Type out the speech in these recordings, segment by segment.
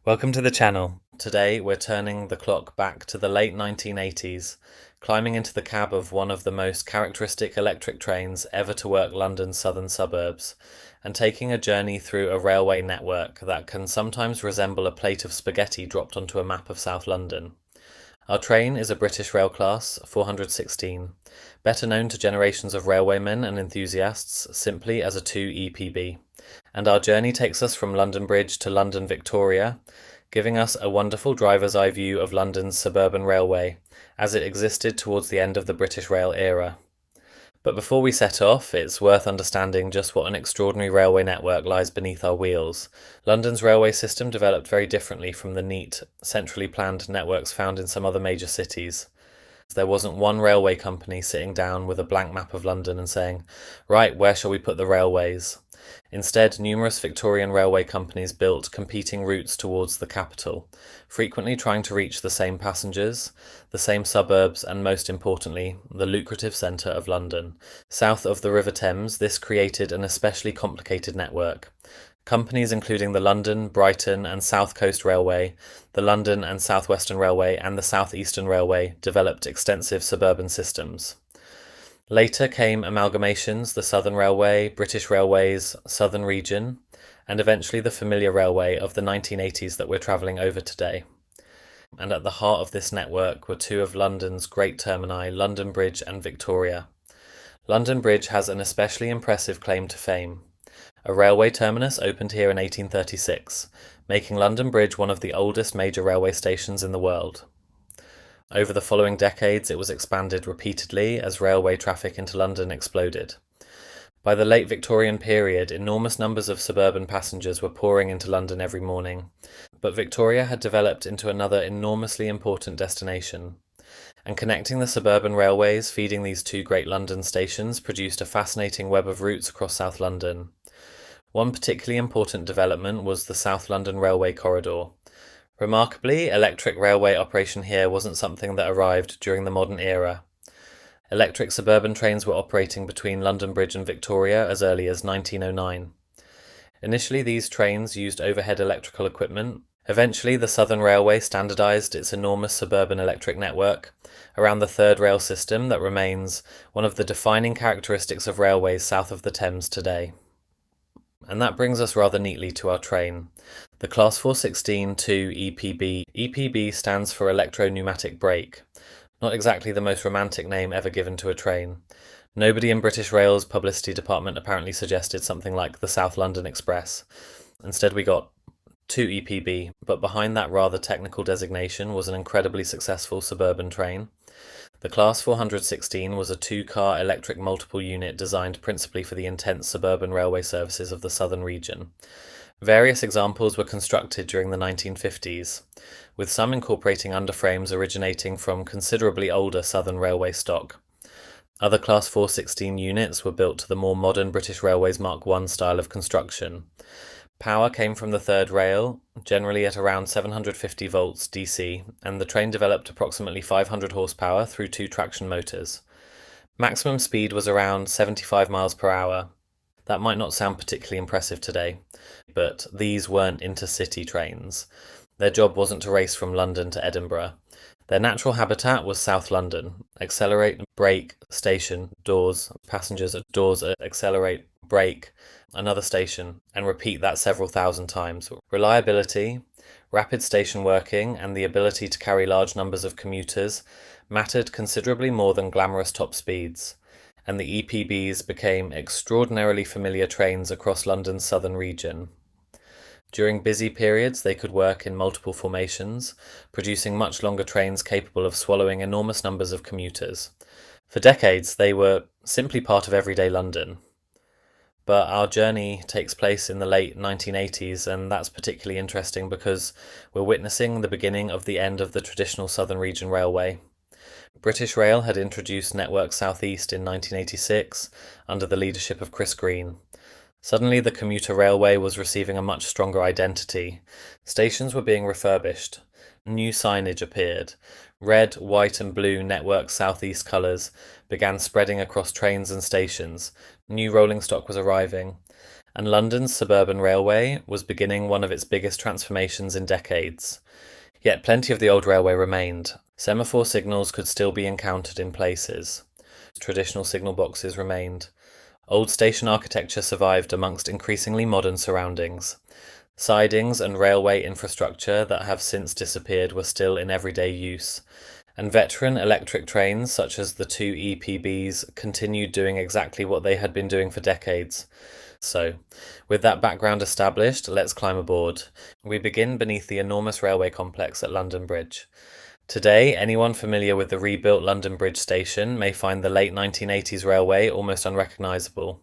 Welcome to the channel. Today we're turning the clock back to the late 1980s, climbing into the cab of one of the most characteristic electric trains ever to work London's southern suburbs, and taking a journey through a railway network that can sometimes resemble a plate of spaghetti dropped onto a map of South London. Our train is a British Rail Class 416, better known to generations of railwaymen and enthusiasts simply as a 2 EPB. And our journey takes us from London Bridge to London Victoria, giving us a wonderful driver's eye view of London's suburban railway as it existed towards the end of the British Rail era. But before we set off, it's worth understanding just what an extraordinary railway network lies beneath our wheels. London's railway system developed very differently from the neat, centrally planned networks found in some other major cities. There wasn't one railway company sitting down with a blank map of London and saying, "Right, where shall we put the railways?" Instead, numerous Victorian railway companies built competing routes towards the capital, frequently trying to reach the same passengers, the same suburbs, and most importantly, the lucrative centre of London. South of the River Thames, this created an especially complicated network. Companies including the London, Brighton, and South Coast Railway, the London and South Western Railway, and the South Eastern Railway developed extensive suburban systems. Later came amalgamations, the Southern Railway, British Railways, Southern Region, and eventually the familiar railway of the 1980s that we're travelling over today. And at the heart of this network were two of London's great termini, London Bridge and Victoria. London Bridge has an especially impressive claim to fame. A railway terminus opened here in 1836, making London Bridge one of the oldest major railway stations in the world. Over the following decades, it was expanded repeatedly as railway traffic into London exploded. By the late Victorian period, enormous numbers of suburban passengers were pouring into London every morning, but Victoria had developed into another enormously important destination. And connecting the suburban railways feeding these two great London stations produced a fascinating web of routes across South London. One particularly important development was the South London Railway Corridor. Remarkably, electric railway operation here wasn't something that arrived during the modern era. Electric suburban trains were operating between London Bridge and Victoria as early as 1909. Initially, these trains used overhead electrical equipment. Eventually, the Southern Railway standardised its enormous suburban electric network around the third rail system that remains one of the defining characteristics of railways south of the Thames today. And that brings us rather neatly to our train. The Class 416-2 EPB. EPB stands for Electro-Pneumatic Brake. Not exactly the most romantic name ever given to a train. Nobody in British Rail's publicity department apparently suggested something like the South London Express. Instead we got 2 EPB, but behind that rather technical designation was an incredibly successful suburban train. The Class 416 was a two-car electric multiple unit designed principally for the intense suburban railway services of the southern region. Various examples were constructed during the 1950s, with some incorporating underframes originating from considerably older southern railway stock. Other Class 416 units were built to the more modern British Railways Mark I style of construction. Power came from the third rail, generally at around 750 volts DC, and the train developed approximately 500 horsepower through two traction motors. Maximum speed was around 75 miles per hour. That might not sound particularly impressive today, but these weren't intercity trains. Their job wasn't to race from London to Edinburgh. Their natural habitat was South London. Accelerate, brake, station, doors, passengers at doors, accelerate, brake, another station, and repeat that several thousand times. Reliability, rapid station working, and the ability to carry large numbers of commuters mattered considerably more than glamorous top speeds, and the EPBs became extraordinarily familiar trains across London's southern region. During busy periods, they could work in multiple formations, producing much longer trains capable of swallowing enormous numbers of commuters. For decades, they were simply part of everyday London. But our journey takes place in the late 1980s, and that's particularly interesting because we're witnessing the beginning of the end of the traditional Southern Region Railway. British Rail had introduced Network South East in 1986 under the leadership of Chris Green. Suddenly, the commuter railway was receiving a much stronger identity. Stations were being refurbished. New signage appeared. Red, white and blue Network South East colours began spreading across trains and stations. New rolling stock was arriving. and London's suburban railway was beginning one of its biggest transformations in decades. Yet plenty of the old railway remained. Semaphore signals could still be encountered in places. Traditional signal boxes remained. Old station architecture survived amongst increasingly modern surroundings. Sidings and railway infrastructure that have since disappeared were still in everyday use, and veteran electric trains such as the two EPBs continued doing exactly what they had been doing for decades. So, with that background established, let's climb aboard. We begin beneath the enormous railway complex at London Bridge. Today, anyone familiar with the rebuilt London Bridge station may find the late 1980s railway almost unrecognisable.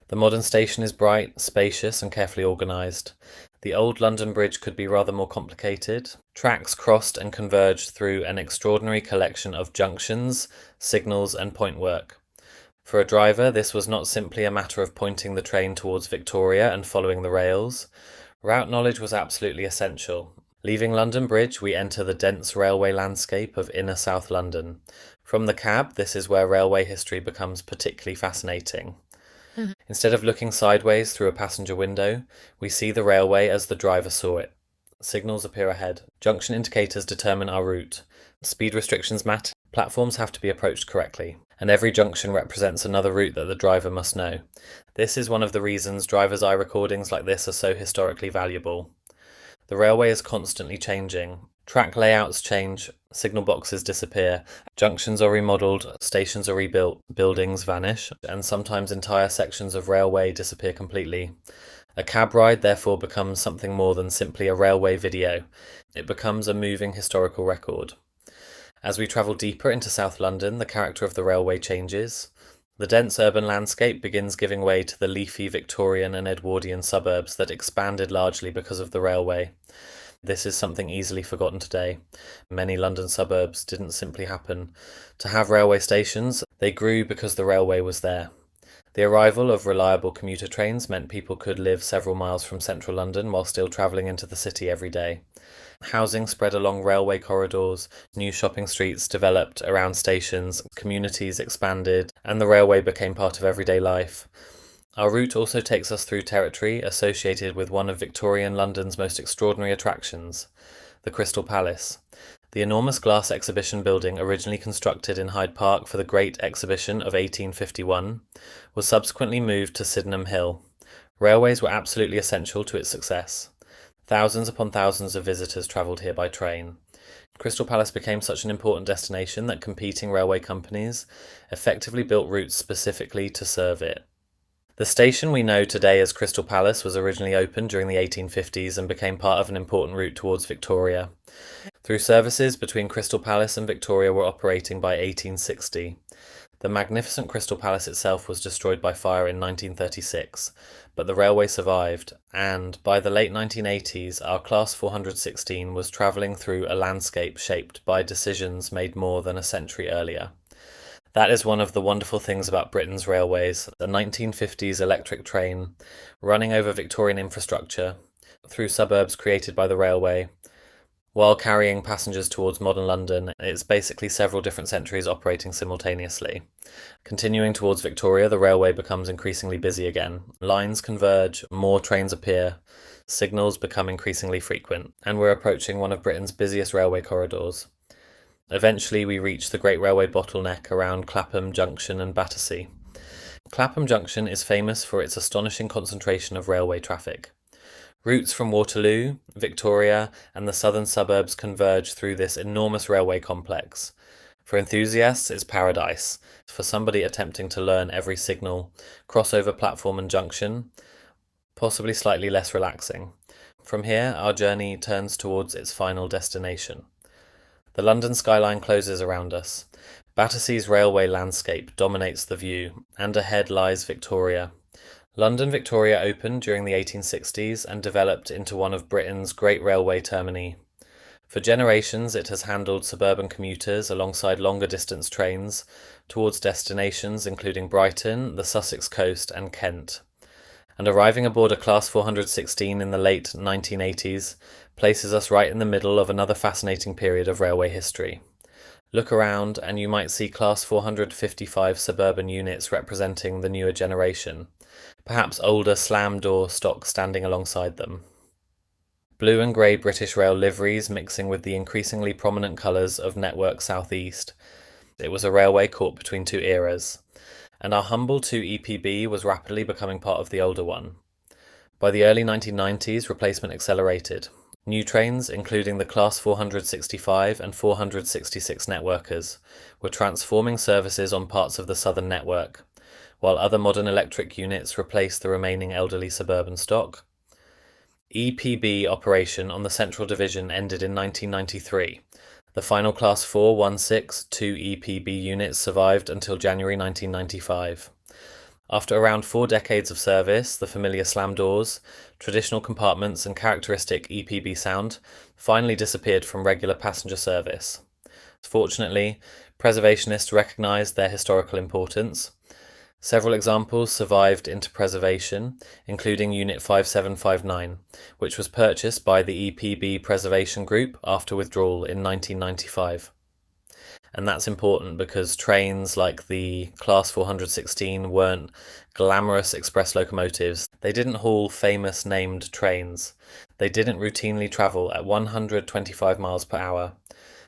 The modern station is bright, spacious, and carefully organised. The old London Bridge could be rather more complicated. Tracks crossed and converged through an extraordinary collection of junctions, signals, and pointwork. For a driver, this was not simply a matter of pointing the train towards Victoria and following the rails. Route knowledge was absolutely essential. Leaving London Bridge, we enter the dense railway landscape of inner South London. From the cab, this is where railway history becomes particularly fascinating. Instead of looking sideways through a passenger window, we see the railway as the driver saw it. Signals appear ahead. Junction indicators determine our route. Speed restrictions matter. Platforms have to be approached correctly, and every junction represents another route that the driver must know. This is one of the reasons driver's eye recordings like this are so historically valuable. The railway is constantly changing. Track layouts change, signal boxes disappear, junctions are remodelled, stations are rebuilt, buildings vanish, and sometimes entire sections of railway disappear completely. A cab ride therefore becomes something more than simply a railway video. It becomes a moving historical record. As we travel deeper into South London, the character of the railway changes. The dense urban landscape begins giving way to the leafy Victorian and Edwardian suburbs that expanded largely because of the railway. This is something easily forgotten today. Many London suburbs didn't simply happen to have railway stations, they grew because the railway was there. The arrival of reliable commuter trains meant people could live several miles from central London while still travelling into the city every day. Housing spread along railway corridors, new shopping streets developed around stations, communities expanded, and the railway became part of everyday life. Our route also takes us through territory associated with one of Victorian London's most extraordinary attractions, the Crystal Palace. The enormous glass exhibition building, originally constructed in Hyde Park for the Great Exhibition of 1851, was subsequently moved to Sydenham Hill. Railways were absolutely essential to its success. Thousands upon thousands of visitors travelled here by train. Crystal Palace became such an important destination that competing railway companies effectively built routes specifically to serve it. The station we know today as Crystal Palace was originally opened during the 1850s and became part of an important route towards Victoria. Through services between Crystal Palace and Victoria were operating by 1860. The magnificent Crystal Palace itself was destroyed by fire in 1936, but the railway survived, and by the late 1980s our Class 416 was travelling through a landscape shaped by decisions made more than a century earlier. That is one of the wonderful things about Britain's railways, the 1950s electric train, running over Victorian infrastructure, through suburbs created by the railway, while carrying passengers towards modern London. It's basically several different centuries operating simultaneously. Continuing towards Victoria, the railway becomes increasingly busy again. Lines converge, more trains appear, signals become increasingly frequent, and we're approaching one of Britain's busiest railway corridors. Eventually we reach the Great Railway bottleneck around Clapham Junction and Battersea. Clapham Junction is famous for its astonishing concentration of railway traffic. Routes from Waterloo, Victoria, and the southern suburbs converge through this enormous railway complex. For enthusiasts, it's paradise. For somebody attempting to learn every signal, crossover platform and junction, possibly slightly less relaxing. From here, our journey turns towards its final destination. The London skyline closes around us. Battersea's railway landscape dominates the view, and ahead lies Victoria. London Victoria opened during the 1860s and developed into one of Britain's great railway termini. For generations it has handled suburban commuters alongside longer distance trains towards destinations including Brighton, the Sussex coast and Kent. And arriving aboard a Class 416 in the late 1980s places us right in the middle of another fascinating period of railway history. Look around and you might see Class 455 suburban units representing the newer generation. perhaps older slam door stock standing alongside them. Blue and grey British Rail liveries mixing with the increasingly prominent colours of Network South East. It was a railway caught between two eras, and our humble 2 EPB was rapidly becoming part of the older one. By the early 1990s, replacement accelerated. New trains, including the Class 465 and 466 networkers, were transforming services on parts of the southern network, while other modern electric units replaced the remaining elderly suburban stock. EPB operation on the Central Division ended in 1993. The final Class 416 2 EPB units survived until January 1995. After around 4 decades of service, the familiar slam doors, traditional compartments and characteristic EPB sound finally disappeared from regular passenger service. Fortunately, preservationists recognised their historical importance. Several examples survived into preservation, including Unit 5759, which was purchased by the EPB Preservation Group after withdrawal in 1995. And that's important because trains like the Class 416 weren't glamorous express locomotives. They didn't haul famous named trains. They didn't routinely travel at 125 miles per hour.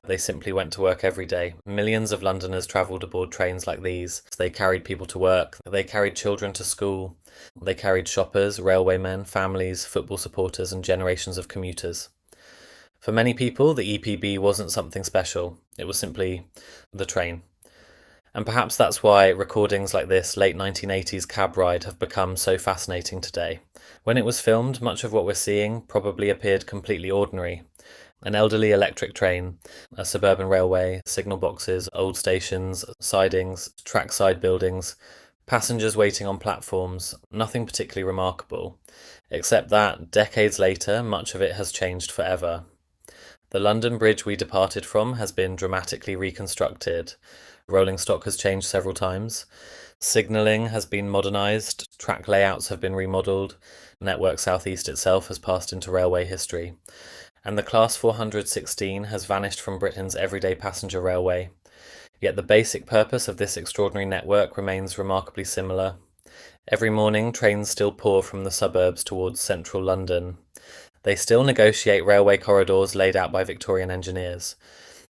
They simply went to work every day. Millions of Londoners travelled aboard trains like these. They carried people to work, they carried children to school, they carried shoppers, railwaymen, families, football supporters and generations of commuters. For many people, the EPB wasn't something special. It was simply the train. And perhaps that's why recordings like this late 1980s cab ride have become so fascinating today. When it was filmed, much of what we're seeing probably appeared completely ordinary. An elderly electric train, a suburban railway, signal boxes, old stations, sidings, trackside buildings, passengers waiting on platforms, nothing particularly remarkable, except that, decades later, much of it has changed forever. The London Bridge we departed from has been dramatically reconstructed. Rolling stock has changed several times. Signalling has been modernised, track layouts have been remodelled, Network South East itself has passed into railway history. And the Class 416 has vanished from Britain's everyday passenger railway. Yet the basic purpose of this extraordinary network remains remarkably similar. Every morning, trains still pour from the suburbs towards central London. They still negotiate railway corridors laid out by Victorian engineers.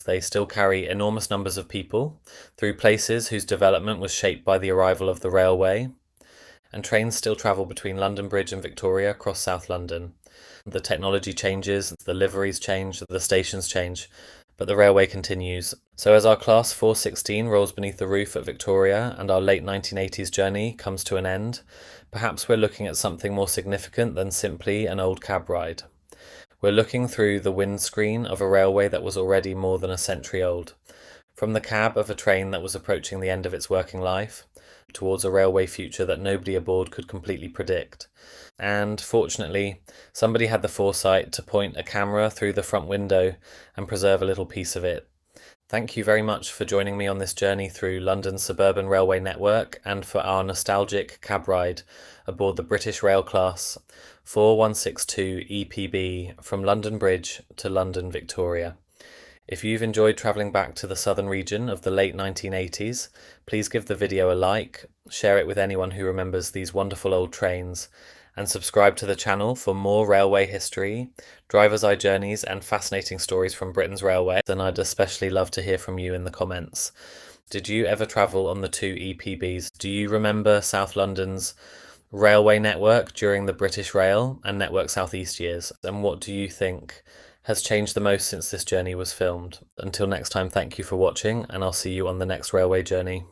They still carry enormous numbers of people through places whose development was shaped by the arrival of the railway. And trains still travel between London Bridge and Victoria across South London. The technology changes, the liveries change, the stations change, but the railway continues. So as our Class 416 rolls beneath the roof at Victoria and our late 1980s journey comes to an end, perhaps we're looking at something more significant than simply an old cab ride. We're looking through the windscreen of a railway that was already more than a century old. From the cab of a train that was approaching the end of its working life, towards a railway future that nobody aboard could completely predict. And, fortunately, somebody had the foresight to point a camera through the front window and preserve a little piece of it. Thank you very much for joining me on this journey through London's suburban railway network and for our nostalgic cab ride aboard the British Rail Class 4162 EPB from London Bridge to London Victoria. If you've enjoyed travelling back to the southern region of the late 1980s, please give the video a like, share it with anyone who remembers these wonderful old trains, and subscribe to the channel for more railway history, driver's eye journeys and fascinating stories from Britain's railway. And I'd especially love to hear from you in the comments. Did you ever travel on the 2 EPBs? Do you remember South London's railway network during the British Rail and Network South East years? And what do you think has changed the most since this journey was filmed? Until next time, thank you for watching, and I'll see you on the next railway journey.